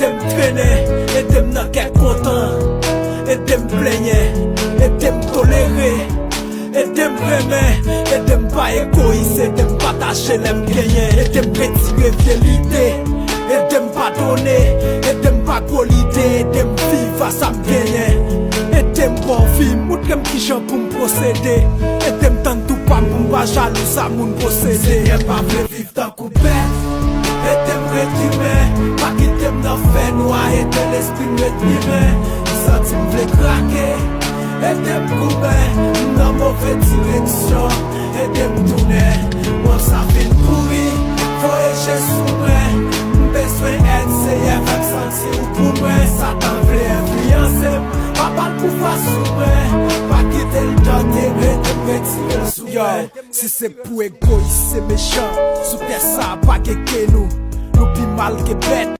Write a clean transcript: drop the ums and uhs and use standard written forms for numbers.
dem traîner, et dem nan kek content, et dem plaignait, et dem tolérer, et dem remet, et dem pas égoïste, et dem partager l'aime gagner, et dem retirer fidélité, et dem pardonner, et dem pas collider, et dem vivre à ça me gagner, et dem bon film, ou dem qui j'en pour me procéder, et dem tant tout pas pour me jaloux ça moun posséder, et pas vle vivre dans coupette, et dem retirer, pas qui dem dans fait noir, et de l'esprit retirer, senti m'vle craquer, et dem couper, dans mauvaise direction, et dem tourner, moi ça fait pourri, faut écher sous moi, besoin d'aide, c'est FM sentir ou pour moi, ça t'en vle influencer, pas de pouvoir sous moi, pas quitter le temps d'aimer, de retirer le sous moi. Si c'est pour égoïste, c'est méchant, sous terre ça, pas que nous, nous plus mal que bête.